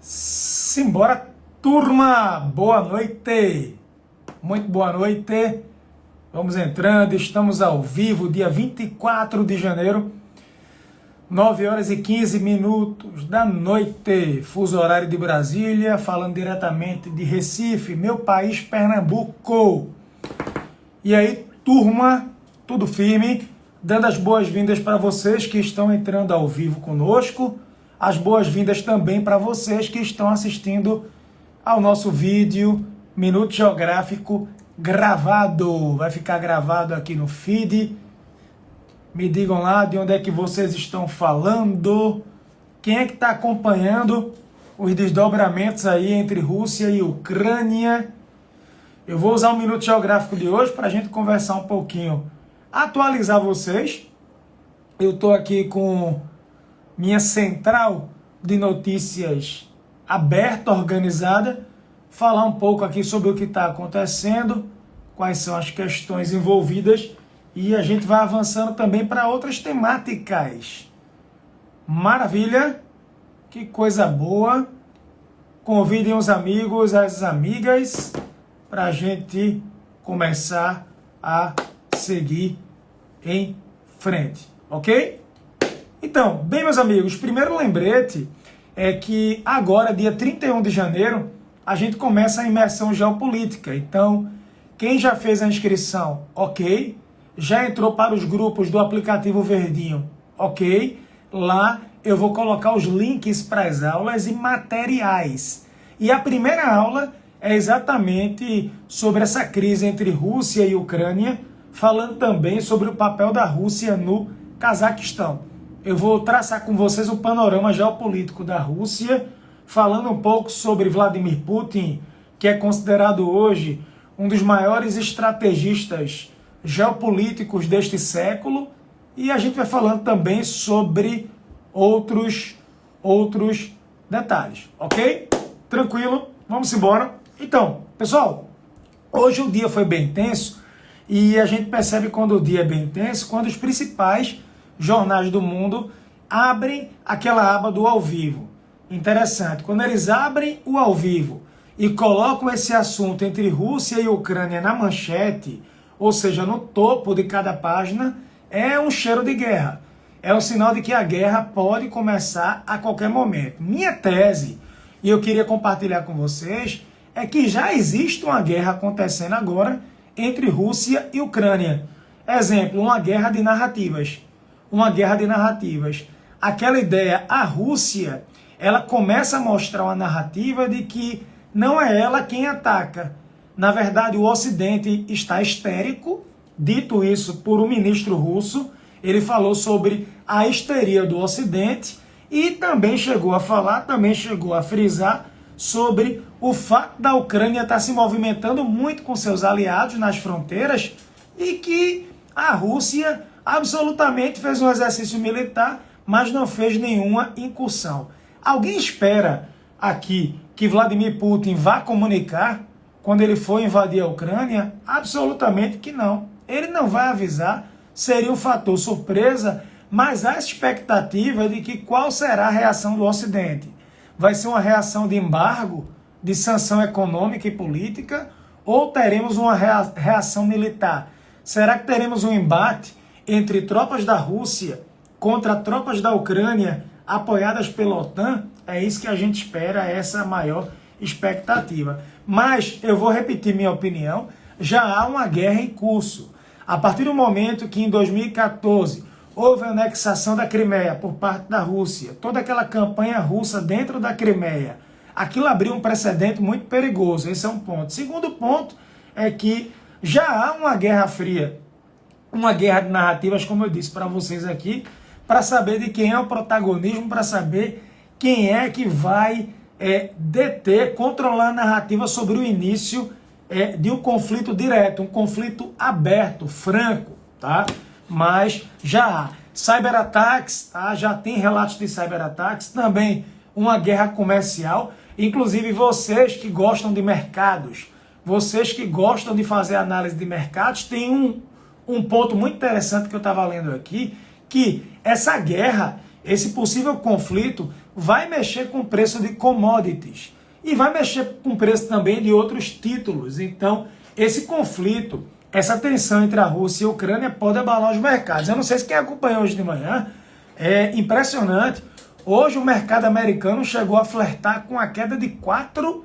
Simbora, turma! Boa noite! Muito boa noite! Vamos entrando, estamos ao vivo, dia 24 de janeiro, 9 horas e 15 minutos da noite, fuso horário de Brasília, falando diretamente de Recife, meu país, Pernambuco. E aí, turma, tudo firme, dando as boas-vindas para vocês que estão entrando ao vivo conosco, as boas-vindas também para vocês que estão assistindo ao nosso vídeo Minuto Geográfico gravado. Vai ficar gravado aqui no feed. Me digam lá de onde é que vocês estão falando. Quem é que está acompanhando os desdobramentos aí entre Rússia e Ucrânia? Eu vou usar o Minuto Geográfico de hoje para a gente conversar um pouquinho, atualizar vocês. Eu estou aqui com minha central de notícias aberta, organizada, falar um pouco aqui sobre o que está acontecendo, quais são as questões envolvidas e a gente vai avançando também para outras temáticas. Maravilha! Que coisa boa! Convidem os amigos, as amigas, para a gente começar a seguir em frente, ok? Então, bem, meus amigos, primeiro lembrete é que agora, dia 31 de janeiro, a gente começa a imersão geopolítica. Então, quem já fez a inscrição, ok. Já entrou para os grupos do aplicativo Verdinho, ok. Lá eu vou colocar os links para as aulas e materiais. E a primeira aula é exatamente sobre essa crise entre Rússia e Ucrânia, falando também sobre o papel da Rússia no Cazaquistão. Eu vou traçar com vocês um panorama geopolítico da Rússia, falando um pouco sobre Vladimir Putin, que é considerado hoje um dos maiores estrategistas geopolíticos deste século, e a gente vai falando também sobre outros detalhes, ok? Tranquilo? Vamos embora. Então, pessoal, hoje o dia foi bem tenso, e a gente percebe quando o dia é bem tenso, quando os principais jornais do mundo abrem aquela aba do ao vivo. Interessante, quando eles abrem o ao vivo e colocam esse assunto entre Rússia e Ucrânia na manchete, ou seja, no topo de cada página, é um cheiro de guerra. É um sinal de que a guerra pode começar a qualquer momento. Minha tese, e eu queria compartilhar com vocês, é que já existe uma guerra acontecendo agora entre Rússia e Ucrânia. Exemplo, uma guerra de narrativas. Uma guerra de narrativas. Aquela ideia, a Rússia, ela começa a mostrar uma narrativa de que não é ela quem ataca. Na verdade, o Ocidente está histérico, dito isso por um ministro russo. Ele falou sobre a histeria do Ocidente e também chegou a falar, também chegou a frisar sobre o fato da Ucrânia estar se movimentando muito com seus aliados nas fronteiras e que a Rússia absolutamente fez um exercício militar, mas não fez nenhuma incursão. Alguém espera aqui que Vladimir Putin vá comunicar quando ele for invadir a Ucrânia? Absolutamente que não. Ele não vai avisar, seria um fator surpresa, mas há expectativa de que qual será a reação do Ocidente. Vai ser uma reação de embargo, de sanção econômica e política, ou teremos uma reação militar? Será que teremos um embate entre tropas da Rússia contra tropas da Ucrânia apoiadas pela OTAN? É isso que a gente espera, essa é a maior expectativa. Mas eu vou repetir minha opinião, já há uma guerra em curso. A partir do momento que em 2014 houve a anexação da Crimeia por parte da Rússia, toda aquela campanha russa dentro da Crimeia, aquilo abriu um precedente muito perigoso, esse é um ponto. Segundo ponto é que já há uma guerra fria, uma guerra de narrativas, como eu disse para vocês aqui, para saber de quem é o protagonismo, para saber quem é que vai deter, controlar a narrativa sobre o início de um conflito direto, um conflito aberto, franco, tá? Mas já há cyberataques, tá? Já tem relatos de cyberataques, também uma guerra comercial, inclusive vocês que gostam de mercados, vocês que gostam de fazer análise de mercados, tem um ponto muito interessante que eu estava lendo aqui, que essa guerra esse possível conflito vai mexer com o preço de commodities e vai mexer com o preço também de outros títulos. Então, esse conflito, essa tensão entre a Rússia e a Ucrânia pode abalar os mercados. Eu não sei se quem acompanhou hoje de manhã, é impressionante. Hoje o mercado americano chegou a flertar com a queda de 4%.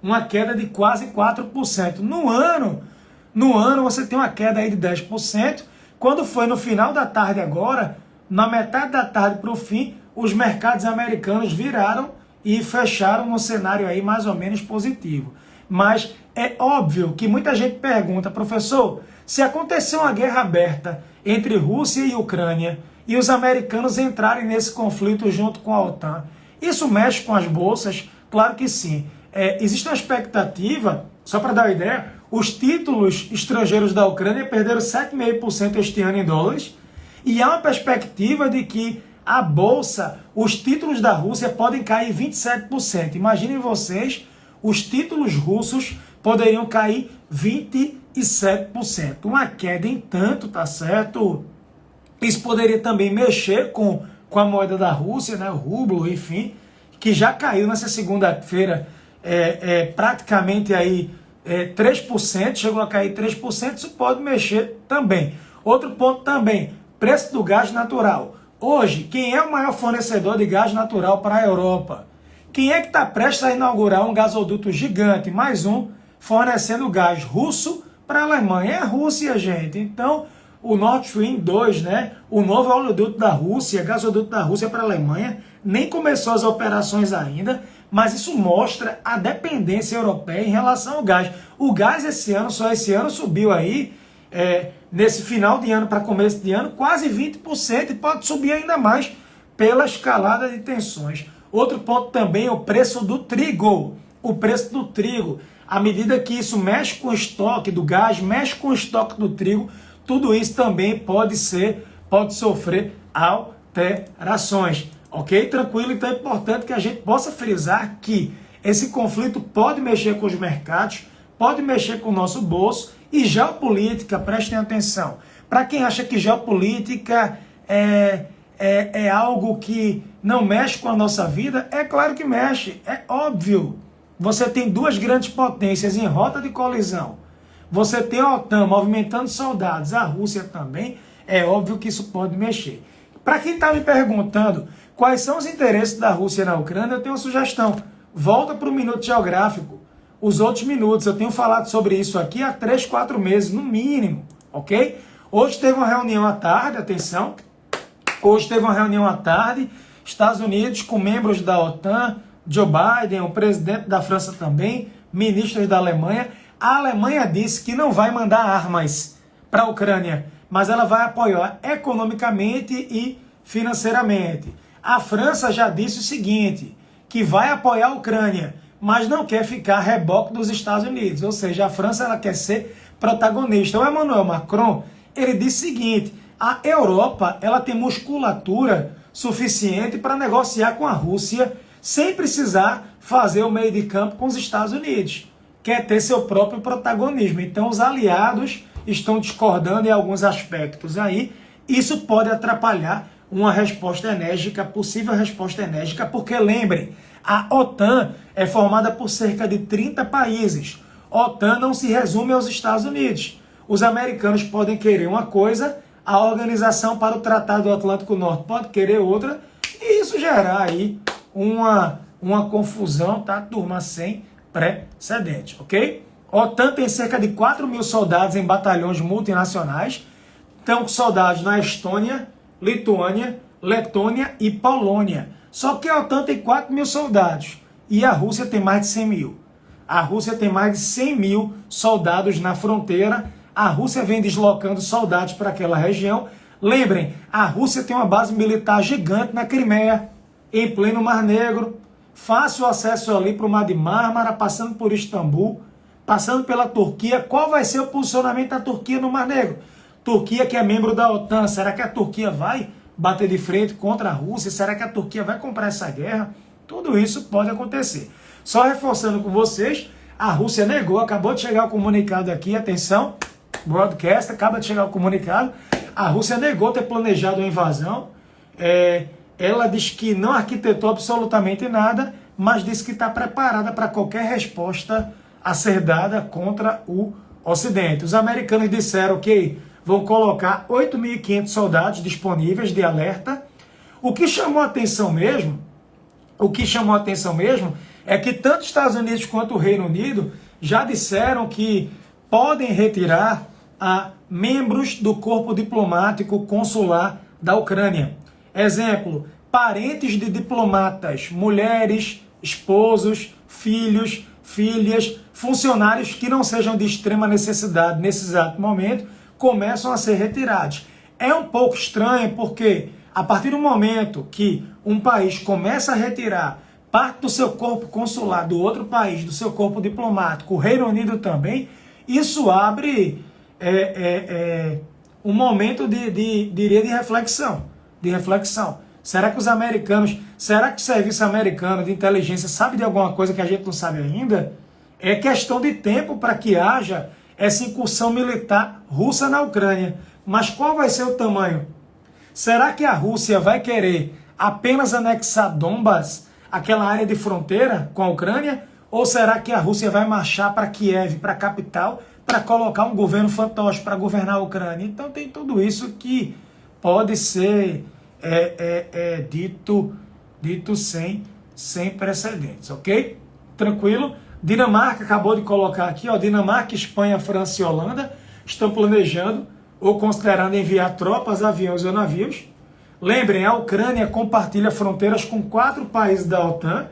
Uma queda de quase 4%. No ano você tem uma queda aí de 10%. Quando foi no final da tarde agora, na metade da tarde para o fim, os mercados americanos viraram e fecharam no cenário aí mais ou menos positivo. Mas é óbvio que muita gente pergunta, professor, se acontecer uma guerra aberta entre Rússia e Ucrânia e os americanos entrarem nesse conflito junto com a OTAN, isso mexe com as bolsas? Claro que sim. Existe uma expectativa, só para dar uma ideia, os títulos estrangeiros da Ucrânia perderam 7,5% este ano em dólares, e há uma perspectiva de que a bolsa, os títulos da Rússia podem cair 27%. Imaginem vocês, os títulos russos poderiam cair 27%. Uma queda em tanto, tá certo? Isso poderia também mexer com a moeda da Rússia, né, o rublo, enfim, que já caiu nessa segunda-feira praticamente aí 3%, chegou a cair 3%, isso pode mexer também. Outro ponto também, preço do gás natural. Hoje, quem é o maior fornecedor de gás natural para a Europa? Quem é que está prestes a inaugurar um gasoduto gigante, mais um, fornecendo gás russo para a Alemanha? É a Rússia, gente. Então, o Nord Stream 2, né? O novo oleoduto da Rússia, gasoduto da Rússia para a Alemanha, nem começou as operações ainda, mas isso mostra a dependência europeia em relação ao gás. O gás só esse ano subiu aí, nesse final de ano para começo de ano, quase 20%, e pode subir ainda mais pela escalada de tensões. Outro ponto também é o preço do trigo. O preço do trigo, à medida que isso mexe com o estoque do gás, mexe com o estoque do trigo, tudo isso também pode sofrer alterações. Ok? Tranquilo? Então é importante que a gente possa frisar que esse conflito pode mexer com os mercados, pode mexer com o nosso bolso, e geopolítica, prestem atenção. Para quem acha que geopolítica é algo que não mexe com a nossa vida, é claro que mexe, é óbvio. Você tem duas grandes potências em rota de colisão. Você tem a OTAN movimentando soldados, a Rússia também, é óbvio que isso pode mexer. Para quem está me perguntando quais são os interesses da Rússia na Ucrânia, eu tenho uma sugestão. Volta para o Minuto Geográfico. Os outros minutos, eu tenho falado sobre isso aqui há 3, 4 meses, no mínimo, ok? Hoje teve uma reunião à tarde, atenção, hoje teve uma reunião à tarde, Estados Unidos com membros da OTAN, Joe Biden, o presidente da França também, ministros da Alemanha. A Alemanha disse que não vai mandar armas para a Ucrânia, mas ela vai apoiar economicamente e financeiramente. A França já disse o seguinte, que vai apoiar a Ucrânia, mas não quer ficar a reboque dos Estados Unidos. Ou seja, a França ela quer ser protagonista. O Emmanuel Macron, ele disse o seguinte, a Europa ela tem musculatura suficiente para negociar com a Rússia sem precisar fazer o meio de campo com os Estados Unidos. Quer ter seu próprio protagonismo. Então os aliados estão discordando em alguns aspectos aí. Isso pode atrapalhar uma resposta enérgica, possível resposta enérgica, porque lembrem, a OTAN é formada por cerca de 30 países. A OTAN não se resume aos Estados Unidos. Os americanos podem querer uma coisa, a Organização para o Tratado do Atlântico Norte pode querer outra, e isso gerar aí uma confusão, tá, turma, sem precedente, ok? A OTAN tem cerca de 4.000 soldados em batalhões multinacionais, estão soldados na Estônia, Lituânia, Letônia e Polônia. Só que a OTAN tem 4.000 soldados e a Rússia tem mais de 100.000. A Rússia tem mais de 100.000 soldados na fronteira. A Rússia vem deslocando soldados para aquela região. Lembrem, a Rússia tem uma base militar gigante na Crimeia, em pleno Mar Negro. Fácil acesso ali para o Mar de Mármara, passando por Istambul, passando pela Turquia. Qual vai ser o posicionamento da Turquia no Mar Negro? Turquia que é membro da OTAN, será que a Turquia vai bater de frente contra a Rússia? Será que a Turquia vai comprar essa guerra? Tudo isso pode acontecer. Só reforçando com vocês, a Rússia negou, acabou de chegar o comunicado aqui, atenção, broadcast, acaba de chegar o comunicado, a Rússia negou ter planejado uma invasão, ela diz que não arquitetou absolutamente nada, mas diz que está preparada para qualquer resposta a ser dada contra o Ocidente. Os americanos disseram que vão colocar 8.500 soldados disponíveis de alerta. O que chamou a atenção mesmo é que tanto os Estados Unidos quanto o Reino Unido já disseram que podem retirar membros do corpo diplomático consular da Ucrânia. Exemplo, parentes de diplomatas, mulheres, esposos, filhos, filhas, funcionários que não sejam de extrema necessidade nesse exato momento, começam a ser retirados. É um pouco estranho porque a partir do momento que um país começa a retirar parte do seu corpo consular do outro país, do seu corpo diplomático, o Reino Unido também, isso abre um momento de reflexão. Será que o serviço americano de inteligência sabe de alguma coisa que a gente não sabe ainda? É questão de tempo para que haja essa incursão militar russa na Ucrânia. Mas qual vai ser o tamanho? Será que a Rússia vai querer apenas anexar Donbas, aquela área de fronteira com a Ucrânia? Ou será que a Rússia vai marchar para Kiev, para a capital, para colocar um governo fantoche para governar a Ucrânia? Então tem tudo isso que pode ser dito sem precedentes, ok? Tranquilo? Dinamarca acabou de colocar aqui, ó, Dinamarca, Espanha, França e Holanda estão planejando ou considerando enviar tropas, aviões ou navios. Lembrem, a Ucrânia compartilha fronteiras com 4 países da OTAN,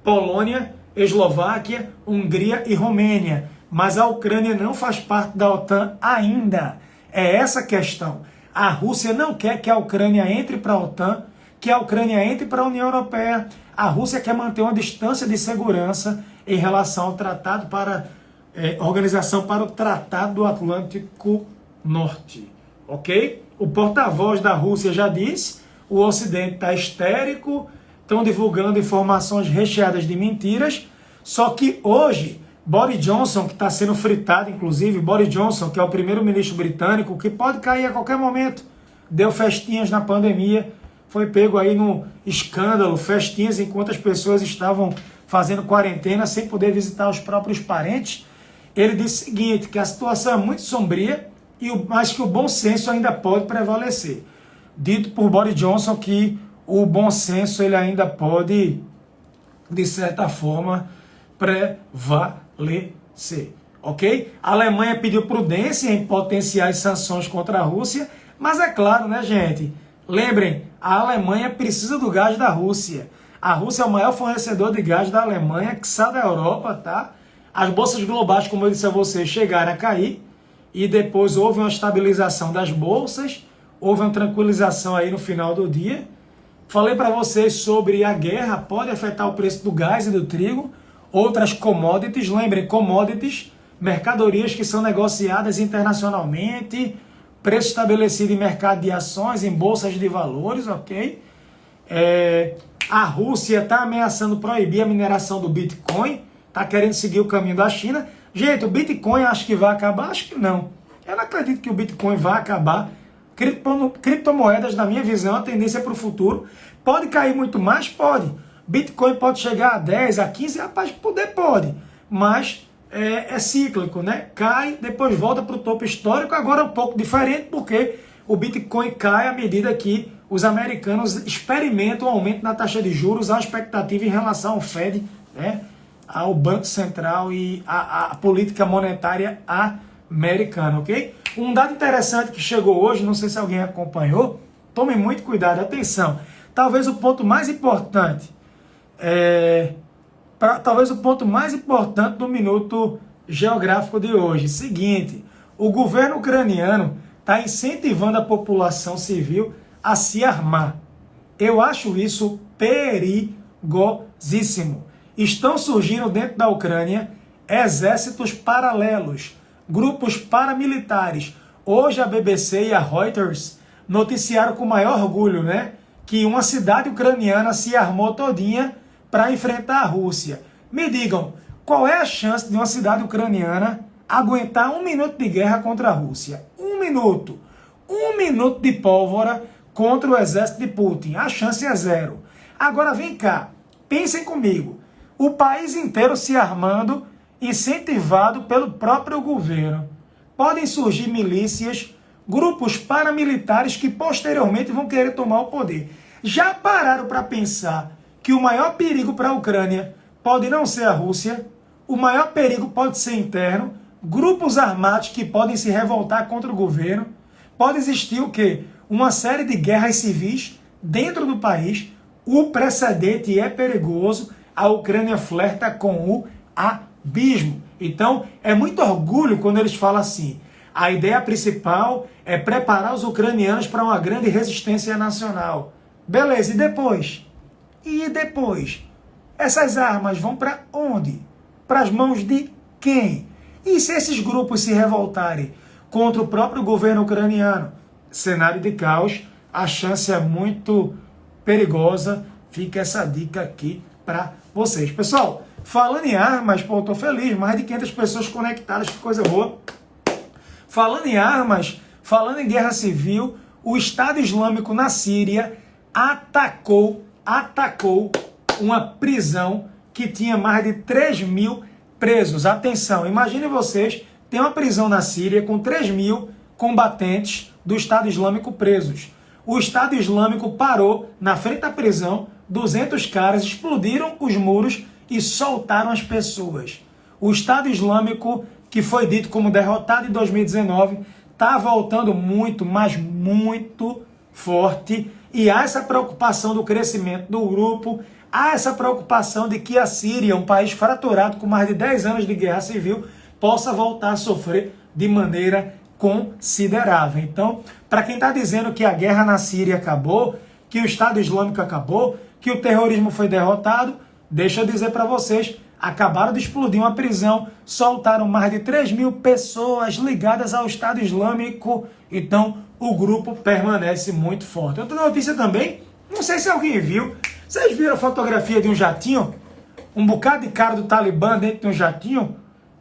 Polônia, Eslováquia, Hungria e Romênia. Mas a Ucrânia não faz parte da OTAN ainda. É essa a questão. A Rússia não quer que a Ucrânia entre para a OTAN, que a Ucrânia entre para a União Europeia. A Rússia quer manter uma distância de segurança em relação ao tratado Organização para o Tratado do Atlântico Norte. Ok? O porta-voz da Rússia já disse, o Ocidente está histérico, estão divulgando informações recheadas de mentiras, só que hoje, Boris Johnson, que está sendo fritado, inclusive, Boris Johnson, que é o primeiro-ministro britânico, que pode cair a qualquer momento, deu festinhas na pandemia, foi pego aí no escândalo, festinhas enquanto as pessoas estavam fazendo quarentena sem poder visitar os próprios parentes. Ele disse o seguinte, que a situação é muito sombria, mas que o bom senso ainda pode prevalecer. Dito por Boris Johnson que o bom senso ele ainda pode, de certa forma, prevalecer. Ok? A Alemanha pediu prudência em potenciais sanções contra a Rússia, mas é claro, né, gente? Lembrem, a Alemanha precisa do gás da Rússia. A Rússia é o maior fornecedor de gás da Alemanha, que sai da Europa, tá? As bolsas globais, como eu disse a vocês, chegaram a cair e depois houve uma estabilização das bolsas, houve uma tranquilização aí no final do dia. Falei para vocês sobre a guerra, pode afetar o preço do gás e do trigo, outras commodities, lembrem, commodities, mercadorias que são negociadas internacionalmente, preço estabelecido em mercado de ações, em bolsas de valores, ok? A Rússia está ameaçando proibir a mineração do Bitcoin, está querendo seguir o caminho da China. Gente, o Bitcoin acho que vai acabar? Acho que não. Eu não acredito que o Bitcoin vai acabar. Criptomoedas, na minha visão, a tendência para o futuro. Pode cair muito mais? Pode. Bitcoin pode chegar a 10, a 15, rapaz, pode. Mas é cíclico, né? Cai, depois volta para o topo histórico. Agora é um pouco diferente, porque o Bitcoin cai à medida que os americanos experimentam o aumento na taxa de juros, a expectativa em relação ao Fed, né? Ao Banco Central e a política monetária americana, ok? Um dado interessante que chegou hoje, não sei se alguém acompanhou, tomem muito cuidado, atenção, talvez o ponto mais importante, do minuto geográfico de hoje, seguinte, o governo ucraniano está incentivando a população civil a se armar. Eu acho isso perigosíssimo. Estão surgindo dentro da Ucrânia exércitos paralelos, grupos paramilitares. Hoje a BBC e a Reuters noticiaram com maior orgulho, né, que uma cidade ucraniana se armou todinha para enfrentar a Rússia. Me digam, qual é a chance de uma cidade ucraniana aguentar 1 minuto de guerra contra a Rússia? 1 minuto. 1 minuto de pólvora contra o exército de Putin. A chance é zero. Agora vem cá, pensem comigo. O país inteiro se armando, incentivado pelo próprio governo. Podem surgir milícias, grupos paramilitares que posteriormente vão querer tomar o poder. Já pararam para pensar que o maior perigo para a Ucrânia pode não ser a Rússia, o maior perigo pode ser interno, grupos armados que podem se revoltar contra o governo, pode existir o quê? Uma série de guerras civis dentro do país. O precedente é perigoso, a Ucrânia flerta com o abismo. Então, é muito orgulho quando eles falam assim, a ideia principal é preparar os ucranianos para uma grande resistência nacional. Beleza, e depois? E depois? Essas armas vão para onde? Para as mãos de quem? E se esses grupos se revoltarem contra o próprio governo ucraniano? Cenário de caos, a chance é muito perigosa. Fica essa dica aqui para vocês. Pessoal, falando em armas, pô, eu tô feliz, mais de 500 pessoas conectadas, que coisa boa. Falando em armas, falando em guerra civil, o Estado Islâmico na Síria atacou uma prisão que tinha mais de 3.000 presos. Atenção, imagine vocês, tem uma prisão na Síria com 3.000 combatentes do Estado Islâmico presos. O Estado Islâmico parou na frente da prisão, 200 caras explodiram os muros e soltaram as pessoas. O Estado Islâmico, que foi dito como derrotado em 2019, está voltando muito, mas muito forte. E há essa preocupação do crescimento do grupo, há essa preocupação de que a Síria, um país fraturado com mais de 10 anos de guerra civil, possa voltar a sofrer de maneira considerável. Então, para quem está dizendo que a guerra na Síria acabou, que o Estado Islâmico acabou, que o terrorismo foi derrotado, deixa eu dizer para vocês, acabaram de explodir uma prisão, soltaram mais de 3.000 pessoas ligadas ao Estado Islâmico, então o grupo permanece muito forte. Outra notícia também, não sei se alguém viu, vocês viram a fotografia de um jatinho? Um bocado de cara do Talibã dentro de um jatinho?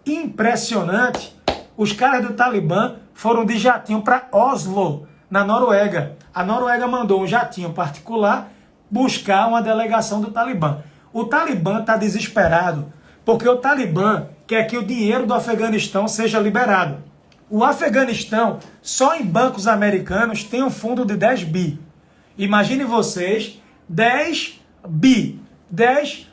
Impressionante! Os caras do Talibã foram de jatinho para Oslo, na Noruega. A Noruega mandou um jatinho particular buscar uma delegação do Talibã. O Talibã está desesperado, porque o Talibã quer que o dinheiro do Afeganistão seja liberado. O Afeganistão, só em bancos americanos, tem um fundo de 10 bi. Imagine vocês, 10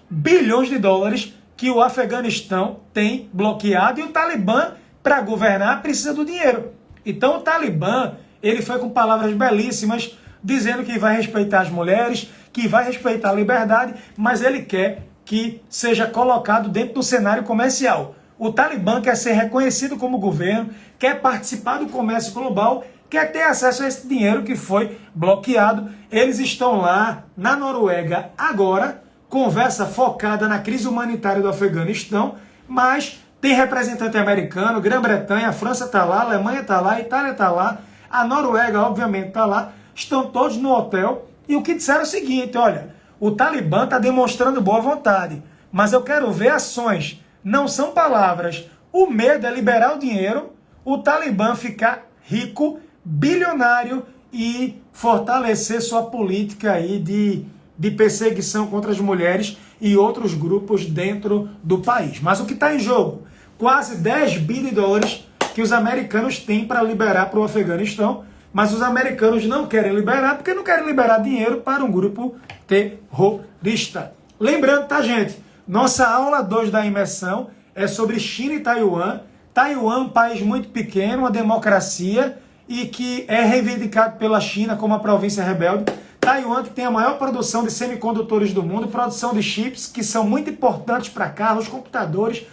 bilhões de dólares que o Afeganistão tem bloqueado, e o Talibã, para governar, precisa do dinheiro. Então o Talibã, ele foi com palavras belíssimas, dizendo que vai respeitar as mulheres, que vai respeitar a liberdade, mas ele quer que seja colocado dentro do cenário comercial. O Talibã quer ser reconhecido como governo, quer participar do comércio global, quer ter acesso a esse dinheiro que foi bloqueado. Eles estão lá na Noruega agora, conversa focada na crise humanitária do Afeganistão, mas tem representante americano, Grã-Bretanha, a França está lá, a Alemanha está lá, a Itália está lá, a Noruega, obviamente, está lá, estão todos no hotel, e o que disseram é o seguinte, olha, o Talibã está demonstrando boa vontade, mas eu quero ver ações, não são palavras. O medo é liberar o dinheiro, o Talibã ficar rico, bilionário e fortalecer sua política aí de perseguição contra as mulheres e outros grupos dentro do país. Mas o que está em jogo? Quase 10 bilhões de dólares que os americanos têm para liberar para o Afeganistão, mas os americanos não querem liberar porque não querem liberar dinheiro para um grupo terrorista. Lembrando, tá, gente? Nossa aula 2 da imersão é sobre China e Taiwan. Taiwan é um país muito pequeno, uma democracia, e que é reivindicado pela China como a província rebelde. Taiwan, que tem a maior produção de semicondutores do mundo, produção de chips, que são muito importantes para carros, computadores,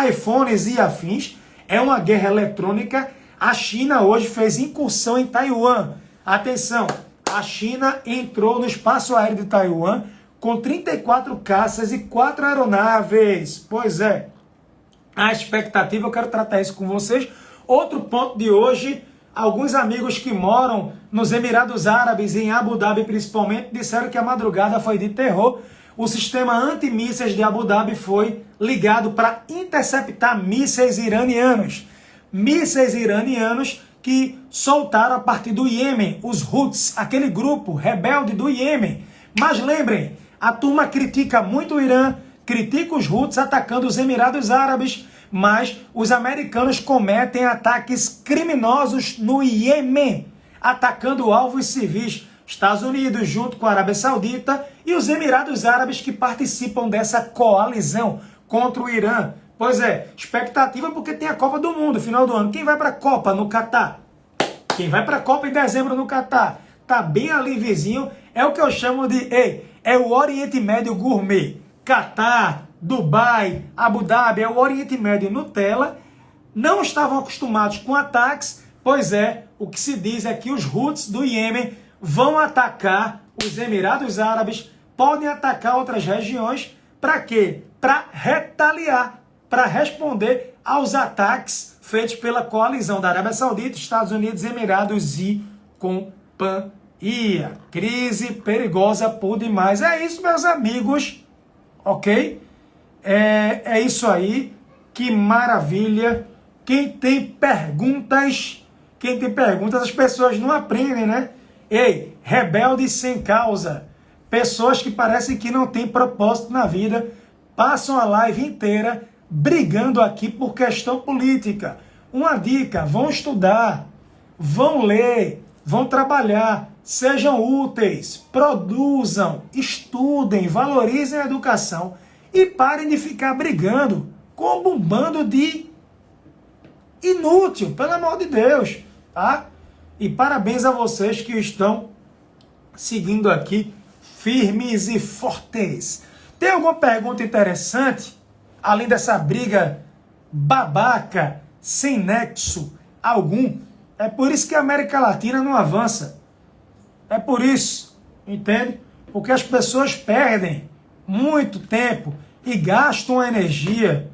iPhones e afins. É uma guerra eletrônica. A China hoje fez incursão em Taiwan. Atenção, a China entrou no espaço aéreo de Taiwan com 34 caças e 4 aeronaves. Pois é, a expectativa, eu quero tratar isso com vocês. Outro ponto de hoje, alguns amigos que moram nos Emirados Árabes, em Abu Dhabi principalmente, disseram que a madrugada foi de terror. O sistema antimísseis de Abu Dhabi foi ligado para interceptar mísseis iranianos. Mísseis iranianos que soltaram a partir do Iêmen, os Houthis, aquele grupo rebelde do Iêmen. Mas lembrem, a turma critica muito o Irã, critica os Houthis atacando os Emirados Árabes, mas os americanos cometem ataques criminosos no Iêmen, atacando alvos civis. Estados Unidos junto com a Arábia Saudita e os Emirados Árabes que participam dessa coalizão contra o Irã. Pois é, expectativa porque tem a Copa do Mundo, final do ano. Quem vai para a Copa no Catar? Quem vai para a Copa em dezembro no Catar? Tá bem ali vizinho, é o que eu chamo de, é o Oriente Médio gourmet. Catar, Dubai, Abu Dhabi, é o Oriente Médio Nutella. Não estavam acostumados com ataques, pois é, o que se diz é que os Houthis do Iêmen vão atacar os Emirados Árabes, podem atacar outras regiões, para quê? Para retaliar, para responder aos ataques feitos pela coalizão da Arábia Saudita, Estados Unidos, Emirados e companhia. Crise perigosa por demais. É isso, meus amigos, ok? É isso aí, que maravilha. Quem tem perguntas, as pessoas não aprendem, né? Ei, rebeldes sem causa, pessoas que parecem que não têm propósito na vida, passam a live inteira brigando aqui por questão política. Uma dica, vão estudar, vão ler, vão trabalhar, sejam úteis, produzam, estudem, valorizem a educação e parem de ficar brigando com um bando de inútil, pelo amor de Deus, tá? E parabéns a vocês que estão seguindo aqui firmes e fortes. Tem alguma pergunta interessante? Além dessa briga babaca, sem nexo algum? É por isso que a América Latina não avança. É por isso, entende? Porque as pessoas perdem muito tempo e gastam energia.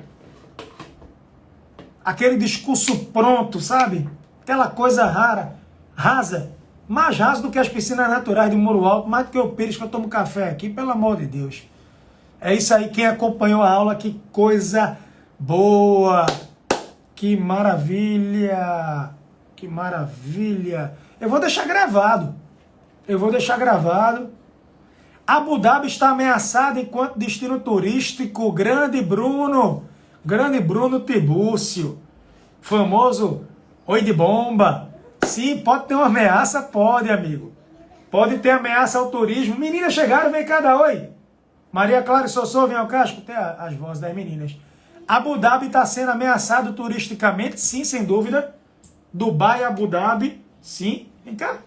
Aquele discurso pronto, sabe? Aquela coisa rasa, mais raso do que as piscinas naturais de Muro Alto, mais do que o Pires que eu tomo café aqui, pelo amor de Deus. É isso aí, quem acompanhou a aula, que coisa boa, que maravilha, que maravilha. Eu vou deixar gravado, Abu Dhabi está ameaçado enquanto destino turístico, Grande Bruno Tibúrcio, famoso oi de bomba. Sim, pode ter uma ameaça? Pode, amigo. Pode ter ameaça ao turismo. Meninas chegaram, vem cá dar oi. Maria Clara e Sossô, vem ao cá, escutei as vozes das meninas. Abu Dhabi está sendo ameaçado turisticamente, sim, sem dúvida. Dubai, Abu Dhabi, sim. Vem cá.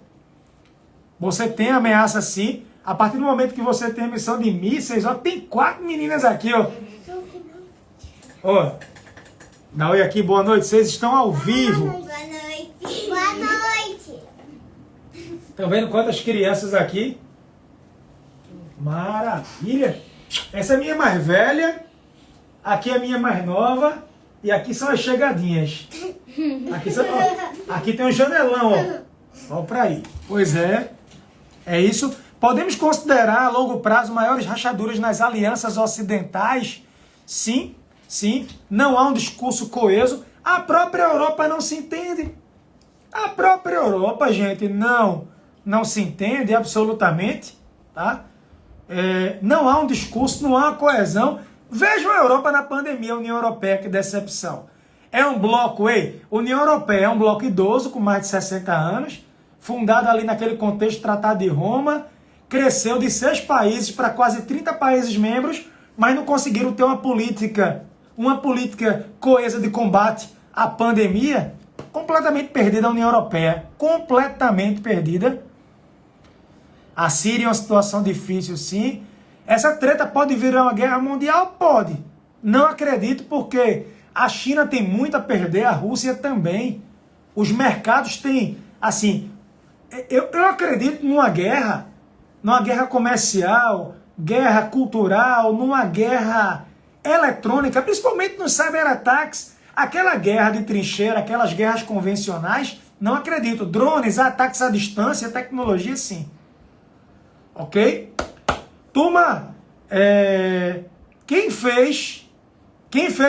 Você tem ameaça, sim. A partir do momento que você tem emissão de mísseis, ó, tem 4 meninas aqui, ó. Ó, dá oi aqui, boa noite. Vocês estão ao vivo. Boa noite. Boa noite. Estão vendo quantas crianças aqui? Maravilha! Essa é a minha mais velha, aqui é a minha mais nova e aqui são as chegadinhas. Aqui tem um janelão, ó. Ó pra aí. Pois é isso. Podemos considerar a longo prazo maiores rachaduras nas alianças ocidentais? Sim. Não há um discurso coeso. A própria Europa não se entende. A própria Europa, gente, não se entende absolutamente, tá? Não há um discurso, não há uma coesão. Vejam a Europa na pandemia, a União Europeia, que decepção. É um bloco, União Europeia é um bloco idoso, com mais de 60 anos, fundado ali naquele contexto Tratado de Roma, cresceu de 6 países para quase 30 países membros, mas não conseguiram ter uma política coesa de combate à pandemia. Completamente perdida a União Europeia, completamente perdida. A Síria é uma situação difícil, sim. Essa treta pode virar uma guerra mundial? Pode. Não acredito, porque a China tem muito a perder, a Rússia também. Os mercados têm, assim, eu acredito numa guerra comercial, guerra cultural, numa guerra eletrônica, principalmente nos cyberataques. Aquela guerra de trincheira, aquelas guerras convencionais, não acredito. Drones, ataques à distância, tecnologia, sim. Ok? Turma, quem fez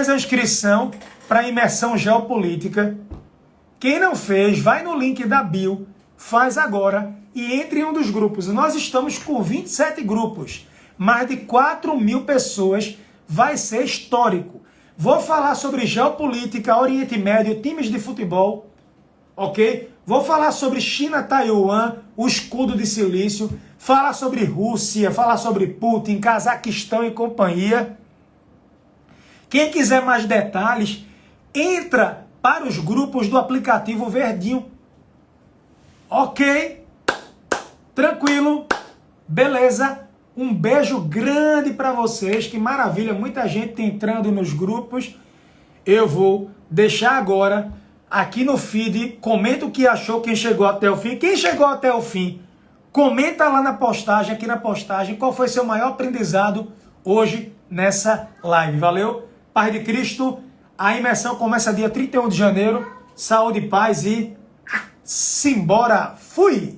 a inscrição para a imersão geopolítica Quem não fez, vai no link da bio, faz agora e entre em um dos grupos. Nós estamos com 27 grupos, mais de 4.000 pessoas, vai ser histórico. Vou falar sobre geopolítica, Oriente Médio, times de futebol, ok? Vou falar sobre China, Taiwan, o escudo de silício, falar sobre Rússia, falar sobre Putin, Cazaquistão e companhia. Quem quiser mais detalhes, entra para os grupos do aplicativo Verdinho. Ok? Tranquilo? Beleza? Um beijo grande para vocês, que maravilha, muita gente entrando nos grupos. Eu vou deixar agora aqui no feed, comenta o que achou, quem chegou até o fim. Quem chegou até o fim, comenta lá na postagem, aqui na postagem, qual foi seu maior aprendizado hoje nessa live. Valeu? Paz de Cristo, a imersão começa dia 31 de janeiro. Saúde, paz e simbora! Fui!